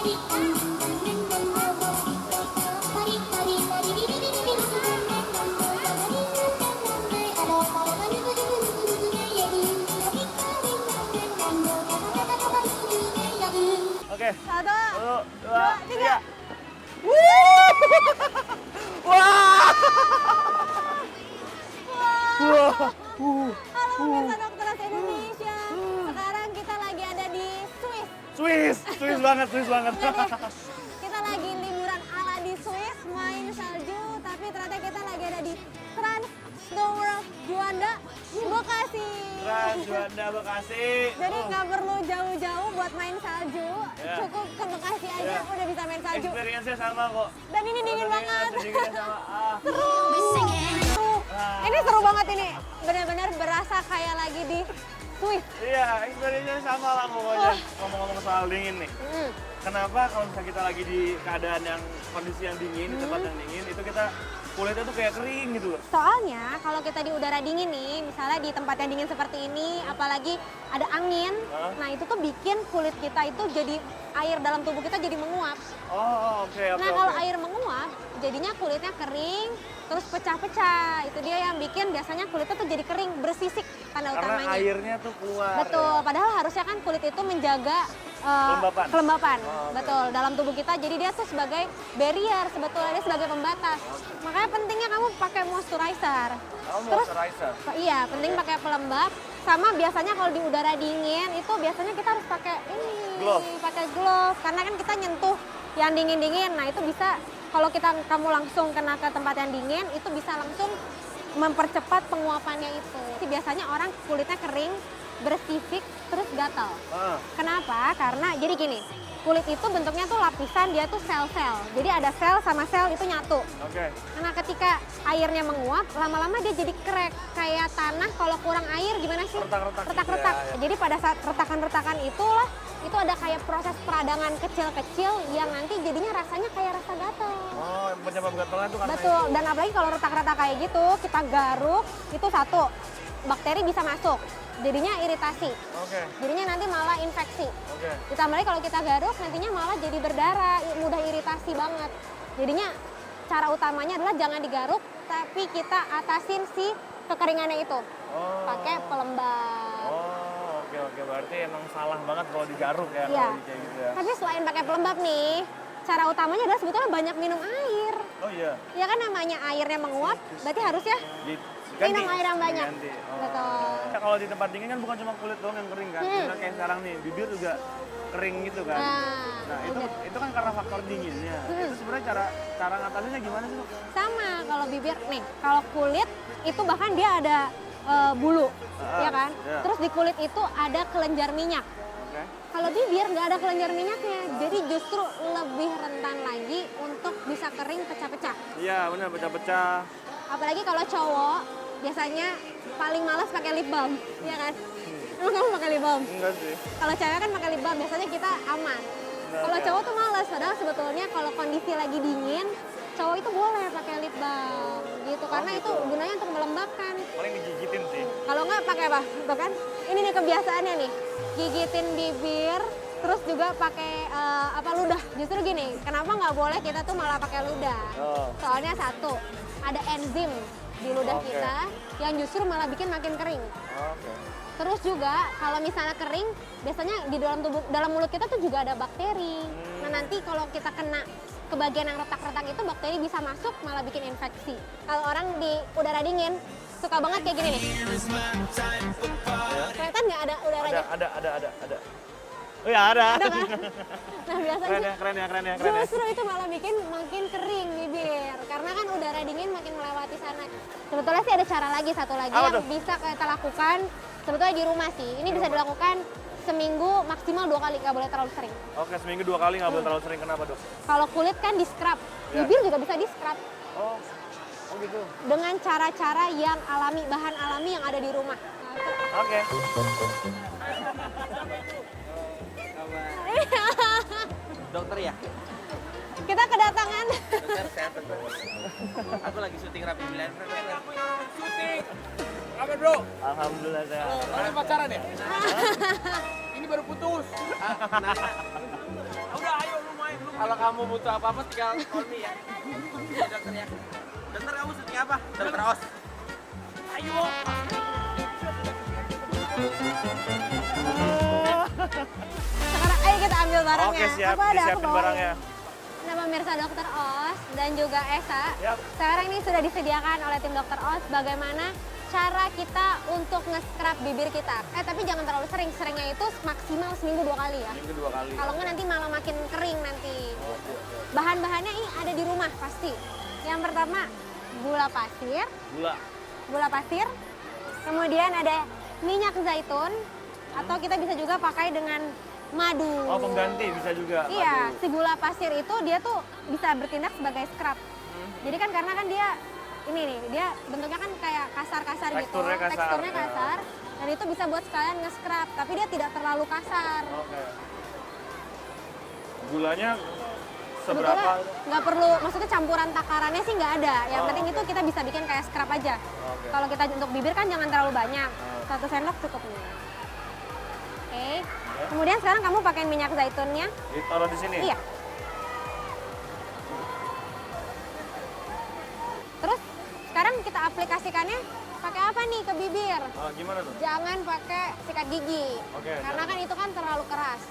Oke. Satu, 1, 2, dua, 3. tiga. Wah! Wah! Halo pemirsa Dokter Indonesia. Sekarang kita lagi ada di Swiss. Swiss banget. Kita lagi liburan ala di Swiss, main salju, tapi ternyata kita lagi ada di Trans Snow World Juanda, Bekasi. Trans Juanda Bekasi. Jadi nggak perlu jauh-jauh buat main salju, Ya. cukup ke Bekasi aja Ya. udah bisa main salju. Experience-nya sama kok. Dan ini dingin banget. Dinginnya sama. Seru. Ini seru banget ini. Benar-benar berasa kayak lagi di Swiss. Iya, experience-nya sama lah pokoknya. Ngomong-ngomong soal dingin nih. Hmm. Kenapa kalau misalnya kita lagi di keadaan yang kondisi yang dingin, di tempat yang dingin, itu kita kulitnya tuh kayak kering gitu loh. Soalnya kalau kita di udara dingin nih, misalnya di tempat yang dingin seperti ini, apalagi ada angin, nah itu tuh bikin kulit kita itu jadi air dalam tubuh kita jadi menguap. Oh, oke. Nah kalau air menguap, jadinya kulitnya kering, terus pecah-pecah. Itu dia yang bikin biasanya kulitnya tuh jadi kering, bersisik tanda Karena utamanya. airnya tuh keluar. Betul, Ya. padahal harusnya kan kulit itu menjaga Kelembapan. kelembapan. Oh, oke. Betul, dalam tubuh kita. Jadi dia tuh sebagai barrier, sebetulnya dia sebagai pembatas. Makanya pentingnya kamu pakai moisturizer. Oh, moisturizer. Iya, penting pakai pelembab. Sama biasanya kalau di udara dingin itu biasanya kita harus pakai ini, Glove. pakai glove karena kan kita nyentuh yang dingin-dingin. Nah, itu bisa kalau kamu langsung kena ke tempat yang dingin itu bisa langsung mempercepat penguapannya itu. Jadi biasanya orang kulitnya kering, bersisik, terus gatal. Kenapa? Karena jadi gini, kulit itu bentuknya tuh lapisan, dia tuh sel-sel. Jadi ada sel sama sel itu nyatu. Oke. Nah ketika airnya menguap, lama-lama dia jadi krek. Kayak tanah kalau kurang air gimana sih? Retak-retak gitu Retak-retak. ya, ya. Jadi pada saat retakan-retakan itulah, itu ada kayak proses peradangan kecil-kecil yang nanti jadinya rasanya kayak rasa gatal. Oh, yang penyebab gatelnya tuh karena Betul, itu. dan apalagi kalau retak-retak kayak gitu, kita garuk, itu satu, bakteri bisa masuk, jadinya iritasi. Oke. Jadinya nanti malah infeksi. Oke. Ditambah lagi kalau kita garuk nantinya malah jadi berdarah, mudah iritasi banget. Jadinya cara utamanya adalah jangan digaruk, tapi kita atasin si kekeringannya itu Oh. pakai pelembab. Oh, oke. Berarti emang salah banget kalau digaruk ya, Iya. kalau kayak gitu ya. Tapi selain pakai pelembab nih, cara utamanya adalah sebetulnya banyak minum air. Oh iya. Ya kan namanya airnya menguap, berarti harus ya minum air yang banyak. Diganti. Oh. Betul. Ya, kalau di tempat dingin kan bukan cuma kulit doang yang kering kan. Misalnya kayak sekarang nih, bibir juga kering gitu kan. Nah, bener. itu kan karena faktor dinginnya. Itu sebenarnya cara ngatasinnya gimana sih, Dok? Sama kalau bibir nih, kalau kulit itu bahkan dia ada bulu, ya kan? iya. Terus di kulit itu ada kelenjar minyak. Oke. Kalau bibir nggak ada kelenjar minyaknya, jadi justru lebih rentan lagi untuk bisa kering pecah-pecah. Iya, benar pecah-pecah. Apalagi kalau cowok biasanya paling malas pakai lip balm, ya kan? Emang kamu pakai lip balm? Enggak sih. Kalau cewek kan pakai lip balm, biasanya kita aman. Kalau ya. cowok tuh malas, padahal sebetulnya kalau kondisi lagi dingin, cowok itu boleh pakai lip balm gitu, karena itu gunanya untuk melembabkan. Paling digigitin sih. Kalau nggak pakai apa? Tuh kan? Ini nih kebiasaannya nih, gigitin bibir, terus juga pakai ludah. Justru gini, kenapa nggak boleh kita tuh malah pakai ludah? Oh. Soalnya satu, ada enzim di ludah Oke. kita yang justru malah bikin makin kering. Oke. Terus juga kalau misalnya kering, biasanya di dalam mulut kita tuh juga ada bakteri. Nah nanti kalau kita kena ke bagian yang retak-retak itu, bakteri bisa masuk malah bikin infeksi. Kalau orang di udara dingin suka banget kayak gini nih. Kelihatan nggak ada udaranya? Ada. Oh ya ada. Ada kan? Nah biasanya Keren ya. justru itu malah bikin makin kering bibir. Karena kan udara dingin makin melewati sana. Sebetulnya sih ada cara lagi, satu lagi Apa yang tuh? bisa kita lakukan sebetulnya di rumah sih. Ini bisa dilakukan seminggu maksimal 2 kali, nggak boleh terlalu sering. Oke, seminggu 2 kali nggak boleh terlalu sering. Kenapa, Dok? Kalau kulit kan di scrub, Ya. bibir juga bisa di scrub. Oh gitu. Dengan cara-cara yang alami, bahan alami yang ada di rumah. Nah, Oke. Dokter ya? kita kedatangan. Dokter sehat dokter. Aku lagi syuting Rapi Bilan. Syuting. Apa bro? Alhamdulillah sehat. Mana pacaran ya? Ini baru putus. Udah ayo lu Kalau kamu butuh apa-apa tinggal call me ya. Ya dokter ya. Dokter kamu syuting apa? Dokter Os. Ayo. Sekarang ayo kita ambil barangnya. Oke, siap. Aku ada, aku Disiapin bawain. barangnya. Nah, pemirsa Dokter Os dan juga Esa, Yap. sekarang ini sudah disediakan oleh tim Dokter Os bagaimana cara kita untuk nge-scrub bibir kita. Tapi jangan terlalu sering, seringnya itu maksimal seminggu 2 kali ya. Minggu 2 kali. Kalau nggak nanti malah makin kering nanti. Oke. Bahan-bahannya ini ada di rumah pasti. Yang pertama gula pasir, kemudian ada minyak zaitun, atau kita bisa juga pakai dengan madu. Oh, pengganti bisa juga. Iya, Madu. si gula pasir itu dia tuh bisa bertindak sebagai scrub. Jadi kan karena kan dia ini nih, dia bentuknya kan kayak kasar-kasar gitu. Teksturnya kasar, Teksturnya ya. kasar. Dan itu bisa buat sekalian nge-scrub, tapi dia tidak terlalu kasar. Oke. Gulanya Sebetulnya seberapa? nggak perlu, maksudnya campuran takarannya sih nggak ada. Yang Oh, penting oke. itu kita bisa bikin kayak scrub aja. Oke. Kalau kita untuk bibir kan jangan terlalu banyak. Oh. 1 sendok cukup nih. Oke. Kemudian sekarang kamu pakai minyak zaitunnya. Ditaruh di sini? Iya. Terus sekarang kita aplikasikannya pakai apa nih ke bibir? Oh, gimana tuh? Jangan pakai sikat gigi. Oke, Karena kan itu kan terlalu keras.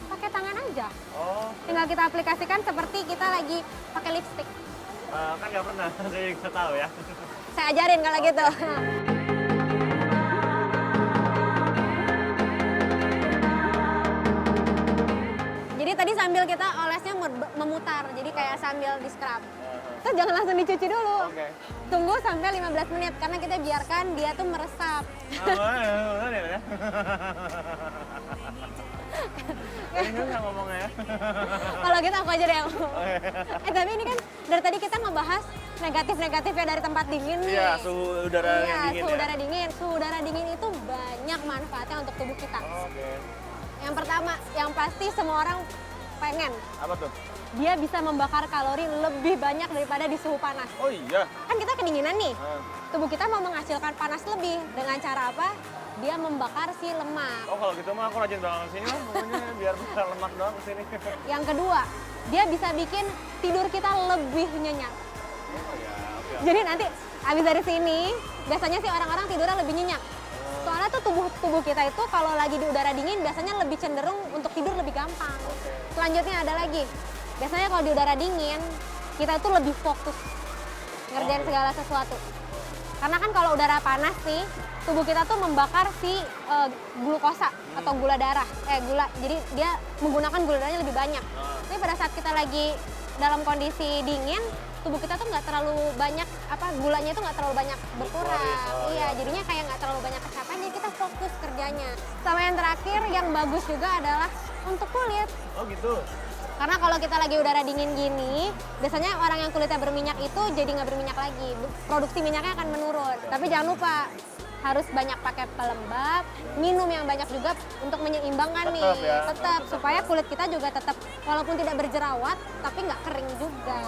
Pakai tangan aja. Oh, Tinggal kita aplikasikan seperti kita lagi pakai lipstick. kan nggak pernah. Saya nggak tahu ya. Saya ajarin kalau gitu. Jadi tadi sambil kita olesnya memutar, jadi kayak sambil di scrub. Terus jangan langsung dicuci dulu. Oke. Tunggu sampai 15 menit karena kita biarkan dia tuh meresap. Bener ya? Ini nggak ngomongnya ya? Kalau gitu aku aja deh yang ngomong. Tapi ini kan dari tadi kita ngebahas negatif-negatifnya dari tempat dingin nih. Iya, suhu udara yang Iya, dingin suhu ya? udara dingin. Suhu udara dingin itu banyak manfaatnya untuk tubuh kita. Oke. Yang pertama, yang pasti semua orang pengen. Apa tuh? Dia bisa membakar kalori lebih banyak daripada di suhu panas. Oh iya. Kan kita kedinginan nih. Ah. Tubuh kita mau menghasilkan panas lebih. Dengan cara apa? Dia membakar si lemak. Oh kalau gitu mah aku rajin banget kesini lah, pokoknya biar bakar lemak doang kesini. Yang kedua, dia bisa bikin tidur kita lebih nyenyak. Oh ya, oke. Jadi nanti abis dari sini, biasanya sih orang-orang tidurnya lebih nyenyak. Soalnya tuh tubuh kita itu kalau lagi di udara dingin biasanya lebih cenderung untuk tidur lebih gampang. Selanjutnya ada lagi, biasanya kalau di udara dingin kita itu lebih fokus ngerjain segala sesuatu. Karena kan kalau udara panas nih, tubuh kita tuh membakar si glukosa atau gula darah. Jadi dia menggunakan gula darahnya lebih banyak. Tapi pada saat kita lagi dalam kondisi dingin, tubuh kita tuh nggak terlalu banyak gulanya itu nggak terlalu banyak berkurang. Iya, jadinya kayak nggak terlalu banyak kecapean, jadi kita fokus kerjanya. Sama yang terakhir yang bagus juga adalah untuk kulit. Oh gitu. Karena kalau kita lagi udara dingin gini, biasanya orang yang kulitnya berminyak itu jadi nggak berminyak lagi. Produksi minyaknya akan menurun. Tapi jangan lupa, harus banyak pakai pelembab, minum yang banyak juga untuk menyeimbangkan nih. Tetap ya. Tetap, supaya kulit kita juga tetap, walaupun tidak berjerawat, tapi nggak kering juga.